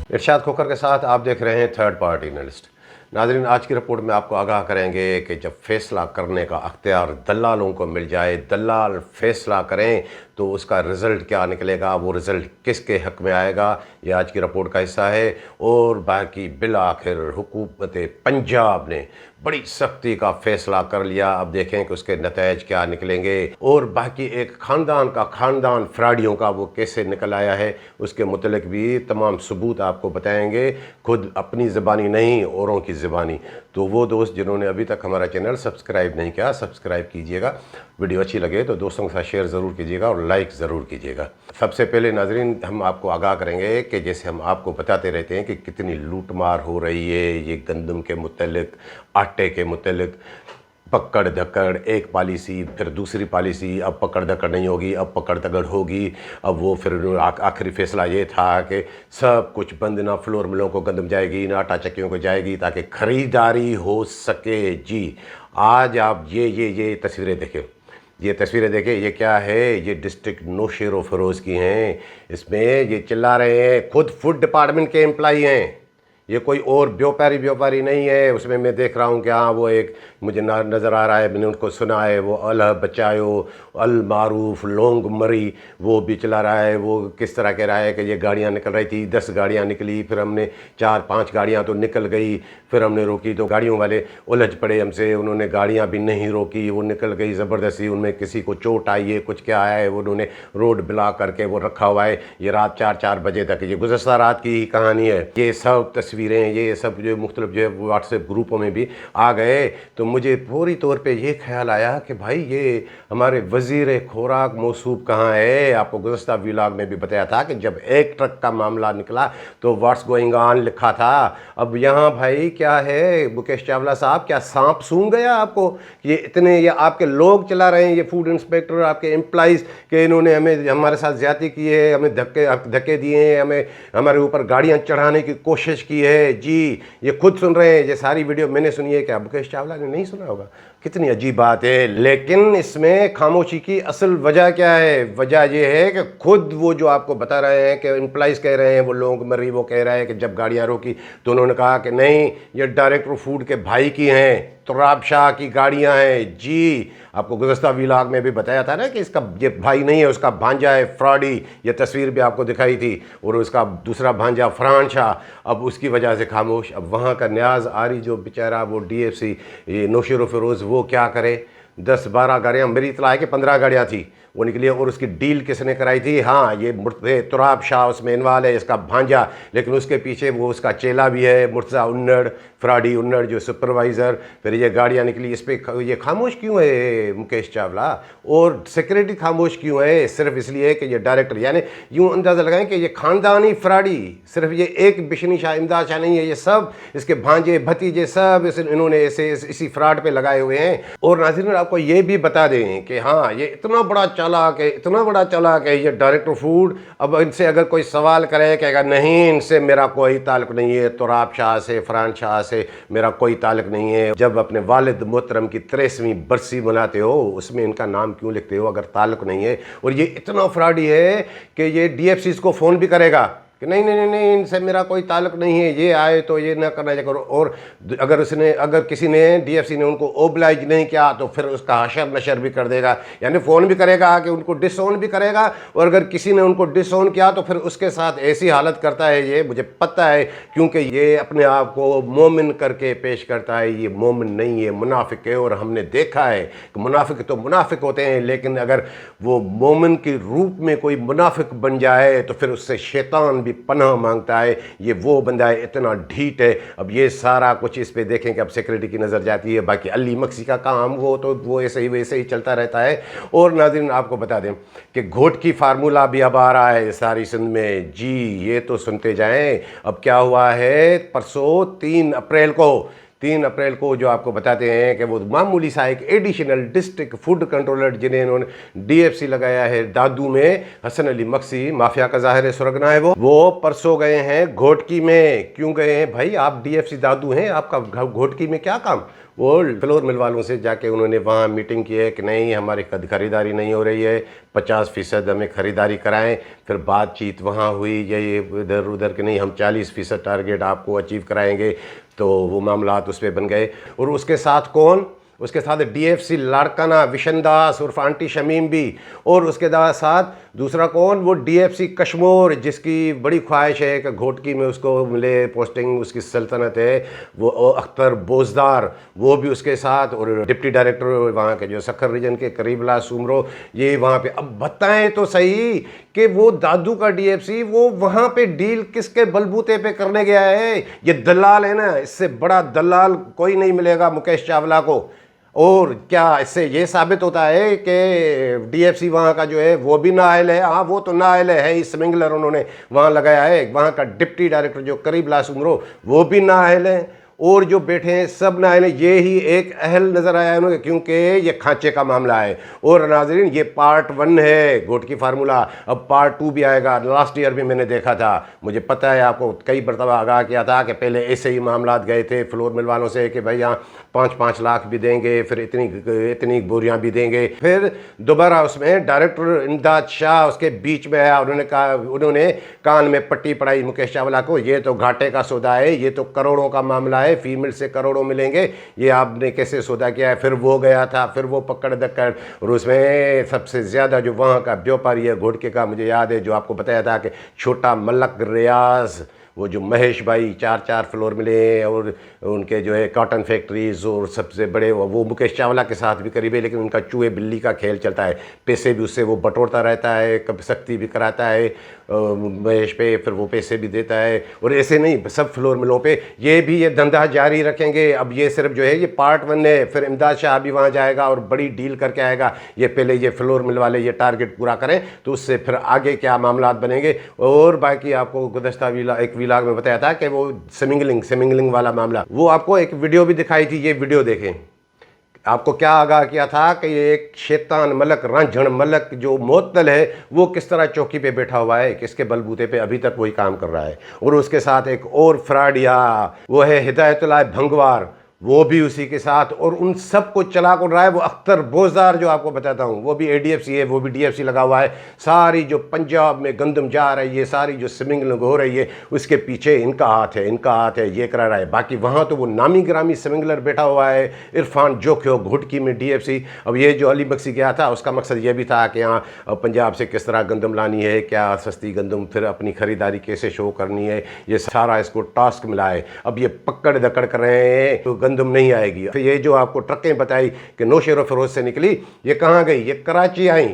इरशाद खोखर के साथ आप देख रहे हैं थर्ड पार्टी एनालिस्ट। नाज़रीन, आज की रिपोर्ट में आपको आगाह करेंगे कि जब फैसला करने का अख्तियार दलालों को मिल जाए, दलाल फैसला करें तो उसका रिज़ल्ट क्या निकलेगा, वो रिज़ल्ट किसके हक़ में आएगा, ये आज की रिपोर्ट का हिस्सा है। और बाकी बिल आखिर हुकूमत पंजाब ने बड़ी सख्ती का फ़ैसला कर लिया। अब देखें कि उसके नतीजे क्या निकलेंगे। और बाकी एक ख़ानदान फ्राडियों का वो कैसे निकल आया है, उसके मुतल्लिक भी तमाम सबूत आपको बताएंगे, खुद अपनी ज़बानी नहीं औरों की ज़बानी। तो वो दोस्त जिन्होंने अभी तक हमारा चैनल सब्सक्राइब नहीं किया, सब्सक्राइब कीजिएगा। वीडियो अच्छी लगे तो दोस्तों के साथ शेयर ज़रूर कीजिएगा और लाइक ज़रूर कीजिएगा। सबसे पहले नाज़रीन, हम आपको आगाह करेंगे कि जैसे हम आपको बताते रहते हैं कि कितनी लूटमार हो रही है, ये गंदम के मुतल्लिक, आटे के मुतल्लिक, पकड़ धक्कड़, एक पॉलिसी फिर दूसरी पॉलिसी, अब पकड़ धक्कड़ नहीं होगी, अब पकड़ धक्कड़ होगी। अब वो फिर आखिरी फैसला ये था कि सब कुछ बंद, ना फ्लोर मिलों को गंदम जाएगी, ना आटा चक्कियों को जाएगी, ताकि ख़रीदारी हो सके। जी, आज आप ये तस्वीरें देखें, ये तस्वीरें देखें, ये क्या है, ये डिस्ट्रिक्ट नौशेरो फरोज़ की हैं। इसमें ये चिल्ला रहे हैं, खुद फूड डिपार्टमेंट के एम्प्लाई हैं, ये कोई और व्यापारी नहीं है। उसमें मैं देख रहा हूँ कि हाँ, वो एक मुझे नज़र आ रहा है, मैंने उनको सुना है, वो अल बचाओ अल मारूफ लोंग मरी, वो भी चला रहा है। वो किस तरह कह रहा है कि ये गाड़ियाँ निकल रही थी, 10 गाड़ियाँ निकली, फिर हमने 4-5 गाड़ियाँ तो निकल गई, फिर हमने रोकी तो गाड़ियों वाले उलझ पड़े हमसे, उन्होंने गाड़ियाँ भी नहीं रोकी, वो निकल गई ज़बरदस्ती, उनमें किसी को चोट आई है, कुछ क्या आया है, उन्होंने रोड ब्लॉक करके वो रखा हुआ है। ये रात 4 बजे तक, ये गुज़श्ता रात की ही कहानी है। ये सब तस्वीरें, ये सब जो मुख्तलिफ जो व्हाट्सएप ग्रुपों में भी आ गए, तो मुझे फौरी तौर पे ये ख्याल आया कि भाई ये हमारे वज़ीर खुराक मौसूफ कहाँ है। आपको गुज़श्ता व्लॉग में भी बताया था कि जब एक ट्रक का मामला निकला तो व्हाट्स गोइंग ऑन लिखा था। अब यहाँ भाई क्या है, मुकेश चावला साहब, क्या सांप सूंघ गया आपको? ये इतने ये आपके लोग चला रहे हैं, ये फूड इंस्पेक्टर, आपके एम्प्लॉइज़ के, इन्होंने हमें हमारे साथ ज़्यादती की है, हमें धक्के दिए हैं, हमें हमारे ऊपर गाड़ियाँ चढ़ाने की कोशिश की है। जी, ये खुद सुन रहे हैं, ये सारी वीडियो मैंने सुनी है, क्या मुकेश चावला ने नहीं सुना होगा? कितनी अजीब बात है। लेकिन इसमें खामोशी की असल वजह क्या है? वजह यह है कि खुद वो जो आपको बता रहे हैं कि एम्प्लॉइज़ कह रहे हैं, वो लोग मरी, वो कह रहे हैं कि जब गाड़ियाँ रोकी तो उन्होंने कहा कि नहीं, ये डायरेक्टर फूड के भाई की हैं, तुराब शाह की गाड़ियाँ हैं। जी, आपको गुज़श्ता व्लॉग में भी बताया था ना कि इसका ये भाई नहीं है, उसका भांजा है फ्रॉडी, ये तस्वीर भी आपको दिखाई थी, और उसका दूसरा भांजा फरहान शाह। अब उसकी वजह से खामोश। अब वहाँ का न्याज आरी जो बेचारा वो DFC ये नौशेरो फरोज़, वो क्या करे? 10-12 गाड़ियाँ, मेरी इतला है कि 15 गाड़ियाँ थी वो निकली। और उसकी डील किसने कराई थी? हाँ, ये तुराब शाह उसमें इन्वॉल्व है, इसका भांजा, लेकिन उसके पीछे वो उसका चेला भी है, मुर्तज़ा उन्नड़, फ्राडी उन्नड़ जो सुपरवाइज़र। फिर ये गाड़ियाँ निकली, इस पर ये खामोश क्यों है मुकेश चावला? और सिक्योरिटी खामोश क्यों है? सिर्फ इसलिए कि ये डायरेक्टर, यानी यूँ अंदाज़ा लगाएं कि ये ख़ानदानी फ्राडी, सिर्फ ये एक बिशनी शाह, इमदाद शाह नहीं है, ये सब इसके भांजे भतीजे सब इन्होंने इसी फ्रॉड पे लगाए हुए हैं। और नाज़रीन, आपको ये भी बता दें कि हाँ, ये इतना बड़ा चालाक है ये डायरेक्टर फूड। अब इनसे अगर कोई सवाल करे, कहेगा नहीं, इनसे मेरा कोई ताल्लुक़ नहीं है, तुराब शाह से, फरहान शाह से मेरा कोई ताल्लुक़ नहीं है। जब अपने वालिद मोहतरम की 63वीं बरसी मनाते हो, उसमें इनका नाम क्यों लिखते हो अगर ताल्लुक़ नहीं है? और ये इतना फ्रॉडी है कि ये DFCs को फ़ोन भी करेगा कि नहीं, इनसे मेरा कोई ताल्लुक़ नहीं है, ये आए तो ये ना करना करो। और अगर किसी ने DFC ने उनको ओबलाइज नहीं किया तो फिर उसका हशर नशर भी कर देगा, यानी फ़ोन भी करेगा कि उनको डिसओन भी करेगा। और अगर किसी ने उनको डिसओन किया तो फिर उसके साथ ऐसी हालत करता है, ये मुझे पता है, क्योंकि ये अपने आप को मोमिन करके पेश करता है। ये मोमिन नहीं है, मुनाफिक है। और हमने देखा है कि मुनाफिक तो मुनाफिक होते हैं, लेकिन अगर वो मोमिन के रूप में कोई मुनाफिक बन जाए तो फिर उससे शैतान भी पनाह मांगता है। ये वो बंदा है, इतना ढीठ है। अब ये सारा कुछ इस पे देखें कि अब सिक्योरिटी की नज़र जाती है। बाकी अली मक्सी का काम वो ऐसे ही चलता रहता है। और नाज़रीन, आपको बता दें कि घोट की फार्मूला भी अब आ रहा है सारी सिंध में। जी, ये तो सुनते जाएं। अब क्या हुआ है, परसों 3 अप्रैल को 3 अप्रैल को जो आपको बताते हैं कि वो मामूली सा एक एडिशनल डिस्ट्रिक्ट फूड कंट्रोलर जिन्हें इन्होंने डीएफसी लगाया है दादू में, हसन अली मक्सी, माफिया का ज़ाहिर सुरगना है वो परसों गए हैं घोटकी में। क्यों गए हैं भाई? आप डीएफसी दादू हैं, आपका घोटकी में क्या काम? वो फ्लोर मिल वालों से जाके उन्होंने वहाँ मीटिंग की है कि नहीं हमारी खरीदारी नहीं हो रही है, 50% हमें ख़रीदारी कराएं। फिर बातचीत वहाँ हुई ये इधर उधर कि नहीं हम 40% टारगेट आपको अचीव कराएंगे, तो वो मामलात उस पर बन गए। और उसके साथ कौन? उसके साथ डीएफसी लाड़काना विशनदास उर्फ आंटी शमीम भी, और उसके साथ दूसरा कौन? वो डीएफसी कश्मीर जिसकी बड़ी ख्वाहिश है कि घोटकी में उसको मिले पोस्टिंग, उसकी सल्तनत है, वो अख्तर बोजदार वो भी उसके साथ, और डिप्टी डायरेक्टर वहाँ के जो सखर रीजन के करीबला सुमरो ये वहाँ पे। अब बताएं तो सही कि वो दादू का डीएफसी वो वहाँ पे डील किसके बलबूते पे करने गया है? ये दलाल है ना, इससे बड़ा दलाल कोई नहीं मिलेगा मुकेश चावला को। और क्या इससे ये साबित होता है कि डीएफसी वहाँ का जो है वो भी नाअहल है? हाँ वो तो नाअहल है ही, स्मिंगलर उन्होंने वहाँ लगाया है। वहाँ का डिप्टी डायरेक्टर जो करीब लासुमरो वो भी नाअहल है, और जो बैठे हैं सब नाअहल है। ये ही एक अहल नज़र आया है उन्हें, क्योंकि ये खांचे का मामला है। और नाज़रीन ये पार्ट 1 है घोटकी फार्मूला, अब पार्ट 2 भी आएगा। लास्ट ईयर भी मैंने देखा था, मुझे पता है, आपको कई मरतबा आगाह किया था कि पहले ऐसे ही मामला गए थे फ्लोर मिल वालों से कि भाई यहाँ 5-5 लाख भी देंगे, फिर इतनी बोरियां भी देंगे। फिर दोबारा उसमें डायरेक्टर इमदाद शाह उसके बीच में आया, उन्होंने कान में पट्टी पड़ाई मुकेश चावला को, ये तो घाटे का सौदा है, ये तो करोड़ों का मामला है, फीमेल से करोड़ों मिलेंगे, ये आपने कैसे सौदा किया है? फिर वो गया था, फिर वो पकड़ दक्कड़, और उसमें सबसे ज़्यादा जो वहाँ का व्यापारी है घोटके का, मुझे याद है जो आपको बताया था कि छोटा मलक रियाज, वो जो महेश भाई 4-4 फ्लोर मिले, और उनके जो है कॉटन फैक्ट्रीज़, और सबसे बड़े वो मुकेश चावला के साथ भी करीब है, लेकिन उनका चूहे बिल्ली का खेल चलता है, पैसे भी उससे वो बटोरता रहता है, कभी सख्ती भी कराता है महेश पे, फिर वो पैसे भी देता है। और ऐसे नहीं सब फ्लोर मिलों पे ये भी ये धंधा जारी रखेंगे। अब ये सिर्फ जो है ये पार्ट 1 है, फिर इमदाद शाह भी वहाँ जाएगा और बड़ी डील करके आएगा। ये पहले ये फ्लोर मिल वाले ये टारगेट पूरा करें, तो उससे फिर आगे क्या मामलात बनेंगे। और बाकी आपको गुज़श्ता एक व्लॉग में बताया था कि वो स्मिंगलिंग वाला मामला, वो आपको एक वीडियो भी दिखाई थी, ये वीडियो देखें। आपको क्या आगाह किया था कि ये एक शैतान मलक रांझण मलक जो मोतल है वो किस तरह चौकी पे बैठा हुआ है, किसके बलबूते पे अभी तक वही काम कर रहा है। और उसके साथ एक और फ्रॉडिया वो है हिदायतुल्लाह भंगवार, वो भी उसी के साथ, और उन सब को चला कर रहा है वो अख्तर बोजदार जो आपको बताता हूँ, वो भी एडीएफसी है, वो भी डीएफसी लगा हुआ है। सारी जो पंजाब में गंदम जा रही है, सारी जो स्मिंगलिंग हो रही है, उसके पीछे इनका हाथ है, इनका हाथ है, ये करा रहा है। बाकी वहाँ तो वो नामी ग्रामी स्मिंगलर बैठा हुआ है, इरफान जोखियो घुटकी में डीएफसी। अब ये जो अली बख्शी गया था उसका मकसद ये भी था कि यहाँ पंजाब से किस तरह गंदम लानी है, क्या सस्ती गंदम, फिर अपनी ख़रीदारी कैसे शो करनी है, ये सारा इसको टास्क मिला है। अब ये पकड़ दकड़ कर रहे हैं तो गंदम नहीं आएगी। फिर ये जो आपको ट्रकें बताई कि नौशेर फिरोज से निकली, ये कहाँ गई? ये कराची आई।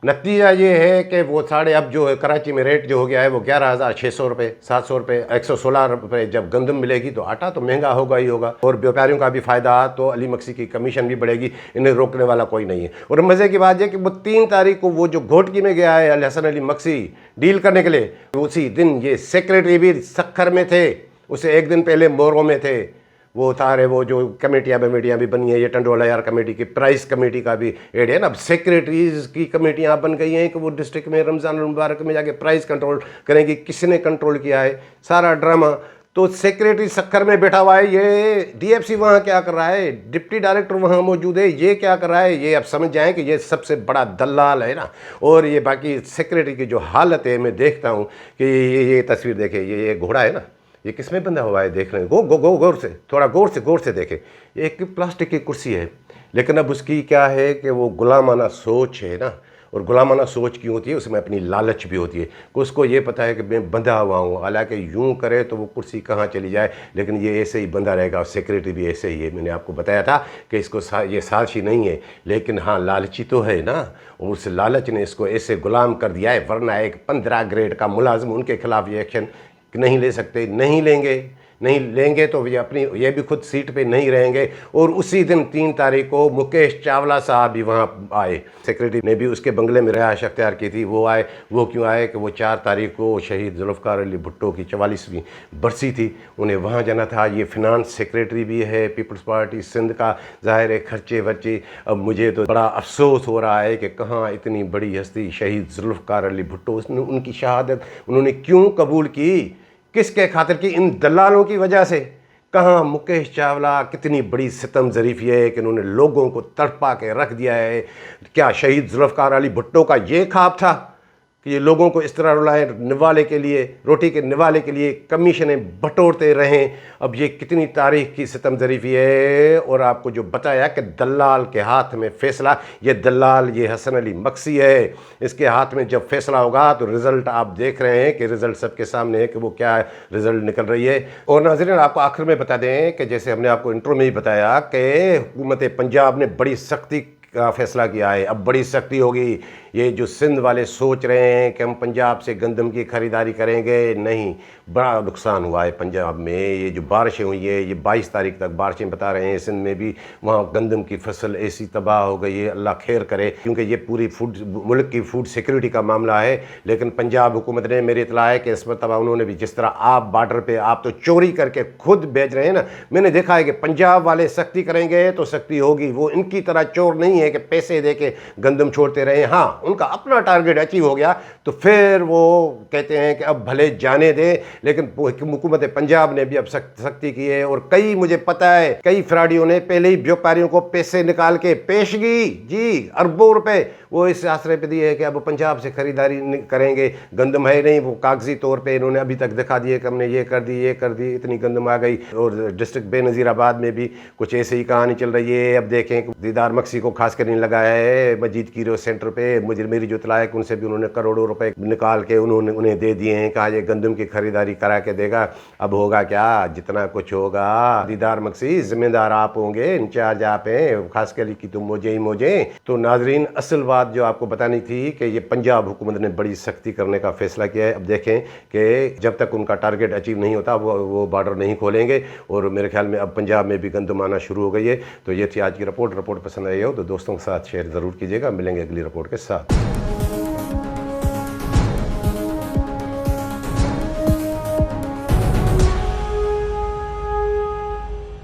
नतीजा ये है कि वो साढ़े, अब जो है कराची में रेट जो हो गया है वो 11,600 रुपये, 700 रुपये, 116 रुपये। जब गंदम मिलेगी तो आटा तो महंगा होगा ही होगा, और व्यापारियों का भी फ़ायदा, तो अली मक्सी की कमीशन भी बढ़ेगी, इन्हें रोकने वाला कोई नहीं है। और मज़े की बात यह कि वो 3 तारीख को वो जो घोटकी में गया है हसन अली मक्सी डील करने के लिए, उसी दिन ये सेक्रेटरी भी सखर में थे, उसे एक दिन पहले मोरों में थे। वो सारे वो जो कमेटियाँ भी बनी है, ये टंडोला यार कमेटी की, प्राइस कमेटी का भी एड है ना। अब सेक्रेटरीज की कमेटियाँ बन गई हैं कि वो डिस्ट्रिक्ट में रमज़ान मुबारक में जाके प्राइस कंट्रोल करेंगी। किसने कंट्रोल किया है? सारा ड्रामा तो सेक्रेटरी सखर में बैठा हुआ है। ये डीएफसी वहाँ क्या कर रहा है? डिप्टी डायरेक्टर वहाँ मौजूद है, ये क्या कर रहा है? ये अब समझ जाएं कि ये सबसे बड़ा दलाल है ना। और ये बाकी सेक्रेटरी की जो हालत है, मैं देखता हूँ कि ये तस्वीर देखे, ये घोड़ा है ना, ये किस में बंधा हुआ है? देख रहे हैं, गौर से, थोड़ा गौर से देखें। एक प्लास्टिक की कुर्सी है, लेकिन अब उसकी क्या है कि वो गुलामाना सोच है ना। और गुलामाना सोच क्यों होती है? उसमें अपनी लालच भी होती है कि उसको ये पता है कि मैं बंधा हुआ हूँ, हालांकि यूँ करे तो वो कुर्सी कहाँ चली जाए, लेकिन ये ऐसे ही बंधा रहेगा। और सेक्रेटरी भी ऐसे ही है। मैंने आपको बताया था कि इसको ये साजिश नहीं है, लेकिन हाँ लालची तो है ना। और उस लालच ने इसको ऐसे गुलाम कर दिया है, वरना एक 15 ग्रेड का मुलाजिम उनके खिलाफ ये एक्शन नहीं ले सकते, नहीं लेंगे। नहीं लेंगे तो ये भी खुद सीट पे नहीं रहेंगे। और उसी दिन 3 तारीख को मुकेश चावला साहब भी वहाँ आए, सेक्रेटरी ने भी उसके बंगले में रिहाइश अख्तियार की थी, वो आए। वो क्यों आए कि वो 4 तारीख को शहीद जुल्फ़िकार अली भुट्टो की 44वीं बरसी थी, उन्हें वहाँ जाना था। ये फिनांस सेक्रेटरी भी है पीपल्स पार्टी सिंध का, ज़ाहिर है खर्चे वर्चे। अब मुझे तो बड़ा अफसोस हो रहा है कि कहाँ इतनी बड़ी हस्ती शहीद जुल्फ़िकार अली भुट्टो, उनकी शहादत उन्होंने क्यों कबूल की, किसके खातिर की, इन दलालों की वजह से। कहाँ मुकेश चावला, कितनी बड़ी सितम ज़रीफ़ी है कि उन्होंने लोगों को तड़पा के रख दिया है। क्या शहीद जुल्फ़िकार अली भुट्टो का ये ख्वाब था कि ये लोगों को इस तरह रुलाएं, निवाले के लिए, रोटी के निवाले के लिए कमीशनें बटोरते रहें। अब ये कितनी तारीख की सितम ज़रीफ़ी है। और आपको जो बताया कि दलाल के हाथ में फ़ैसला, ये दलाल ये हसन अली मक्सी है, इसके हाथ में जब फ़ैसला होगा तो रिज़ल्ट आप देख रहे हैं कि रिज़ल्ट सबके सामने है कि वो क्या रिज़ल्ट निकल रही है। और नाज़रीन आपको आखिर में बता दें कि जैसे हमने आपको इंट्रो में ही बताया कि हुकूमत पंजाब ने बड़ी सख्ती का फ़ैसला किया है। अब बड़ी सख्ती होगी। ये जो सिंध वाले सोच रहे हैं कि हम पंजाब से गंदम की ख़रीदारी करेंगे, नहीं, बड़ा नुकसान हुआ है पंजाब में। ये जो बारिशें हुई है, ये 22 तारीख तक बारिशें बता रहे हैं सिंध में भी, वहाँ गंदम की फसल ऐसी तबाह हो गई है, अल्लाह खैर करे, क्योंकि ये पूरी मुल्क की फूड सिक्योरिटी का मामला है। लेकिन पंजाब हुकूमत ने, मेरी इतला है कि इस मरतबा उन्होंने भी, जिस तरह आप बार्डर पर आप तो चोरी करके खुद बेच रहे हैं ना, मैंने देखा है कि पंजाब वाले सख्ती करेंगे तो सख्ती होगी। वो इनकी तरह चोर नहीं है कि पैसे दे के गंदम छोड़ते रहे। हाँ, उनका अपना टारगेट अचीव हो गया तो फिर वो कहते हैं कि अब भले जाने दें। लेकिन हुकूमत पंजाब ने भी अब सख्ती की है। और कई, मुझे पता है, कई फ्राडियों ने पहले ही व्यापारियों को पैसे निकाल के पेशगी, जी, अरबों रुपए वो इस आश्रय पे दिए कि अब पंजाब से खरीदारी करेंगे। गंदम है नहीं, वो कागजी तौर पे इन्होंने अभी तक दिखा दिए कि हमने ये कर दी, इतनी गंदम आ गई। और डिस्ट्रिक्ट बेनज़ीराबाद में भी कुछ ऐसे ही कहानी चल रही है। अब देखें, दीदार मक्सी को खास कर नहीं लगाया है मजीद कीरो सेंटर पे, मुझे मेरी जो इत्तला है कि उनसे भी उन्होंने करोड़ों रुपए निकाल के उन्हें दे दिए हैं, कहा ये गंदम की खरीदारी करा के देगा। अब होगा क्या, जितना कुछ होगा, दीदार मक्सी जिम्मेदार आप होंगे, इंचार्ज आप हैं, खास कर की तो मोजे ही मोजे। तो नाजरीन, असल बात जो आपको बतानी थी कि ये पंजाब हुकूमत ने बड़ी सख्ती करने का फैसला किया है। अब देखें कि जब तक उनका टारगेट अचीव नहीं होता वो बॉर्डर नहीं खोलेंगे। और मेरे ख्याल में अब पंजाब में भी गंदम आना शुरू हो गई है। तो ये थी आज की रिपोर्ट पसंद आई हो तो दोस्तों के साथ शेयर ज़रूर कीजिएगा। मिलेंगे अगली रिपोर्ट के साथ।